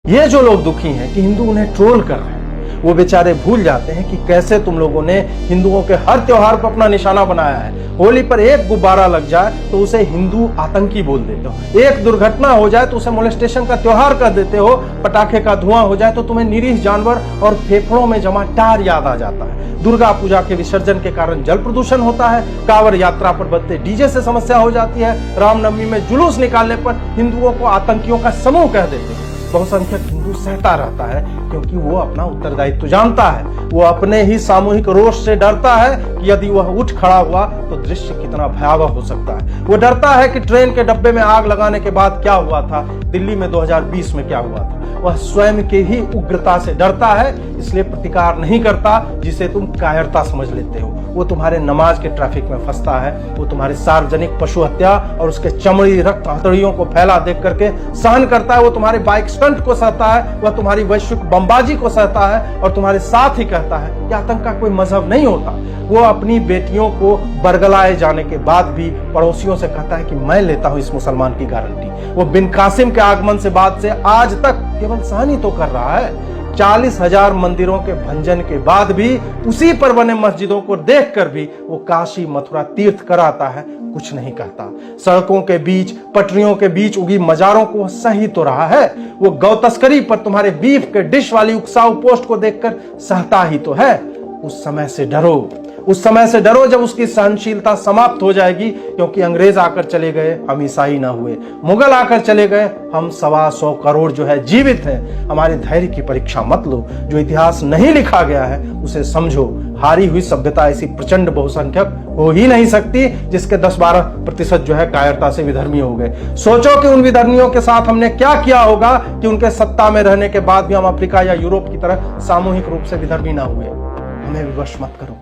ये जो लोग दुखी हैं कि हिंदू उन्हें ट्रोल कर रहे हैं, वो बेचारे भूल जाते हैं कि कैसे तुम लोगों ने हिंदुओं के हर त्योहार को अपना निशाना बनाया है। होली पर एक गुब्बारा लग जाए तो उसे हिंदू आतंकी बोल देते हो, एक दुर्घटना हो जाए तो उसे मोलेस्टेशन का त्योहार कर देते हो, पटाखे का धुआं हो जाए तो तुम्हें निरीह जानवर और फेफड़ों में जमा टार याद आ जाता है। दुर्गा पूजा के विसर्जन के कारण जल प्रदूषण होता है, कांवड़ यात्रा पर बजते डीजे से समस्या हो जाती है, रामनवमी में जुलूस निकालने पर हिंदुओं को आतंकियों का समूह कह देते हैं। बहुसंख्यक हिंदू सहता रहता है क्योंकि वो अपना उत्तरदायित्व जानता है। वो अपने ही सामूहिक रोष से डरता है कि यदि वह उठ खड़ा हुआ तो दृश्य कितना भयावह हो सकता है। वो डरता है कि ट्रेन के डब्बे में आग लगाने के बाद क्या हुआ था, दिल्ली में 2020 में क्या हुआ था। वह स्वयं के ही उग्रता से डरता है, इसलिए प्रतिकार नहीं करता, जिसे तुम कायरता समझ लेते हो। वो तुम्हारे नमाज के ट्रैफिक में फंसता है, वो तुम्हारी सार्वजनिक पशु हत्या और उसके चमड़ी रक्त हथौड़ियों को फैला देख करके सहन करता है। वो तुम्हारे बाइक स्टंट को सहता है, वह तुम्हारी वैश्विक बमबाजी को सहता है और तुम्हारे साथ ही कहता है कि आतंक का कोई मजहब नहीं होता। वो अपनी बेटियों को बरगलाए जाने के बाद भी पड़ोसियों से कहता है कि मैं लेता हूं इस मुसलमान की गारंटी। वो बिन कासिम के आगमन से बाद से आज तक केवल सहन ही तो कर रहा है। 40,000 मंदिरों के भंजन के बाद भी, उसी पर बने मस्जिदों को देखकर भी वो काशी मथुरा तीर्थ कराता है, कुछ नहीं कहता। सड़कों के बीच, पटरियों के बीच उगी मजारों को सही तो रहा है। वो गौ तस्करी पर तुम्हारे बीफ के डिश वाली उकसाऊ पोस्ट को देखकर सहता ही तो है। उस समय से डरो, उस समय से डरो जब उसकी सहनशीलता समाप्त हो जाएगी, क्योंकि अंग्रेज आकर चले गए, हम ईसाई ना हुए। मुगल आकर चले गए, हम 125 करोड़ जो है जीवित हैं। हमारे धैर्य की परीक्षा मत लो। जो इतिहास नहीं लिखा गया है उसे समझो। हारी हुई सभ्यता ऐसी प्रचंड बहुसंख्यक हो ही नहीं सकती जिसके 10-12% जो है कायरता से विधर्मी हो गए। सोचो कि उन विधर्मियों के साथ हमने क्या किया होगा कि उनके सत्ता में रहने के बाद भी हम अफ्रीका या यूरोप की तरह सामूहिक रूप से विधर्मी ना हुए। हमें विवश मत करो।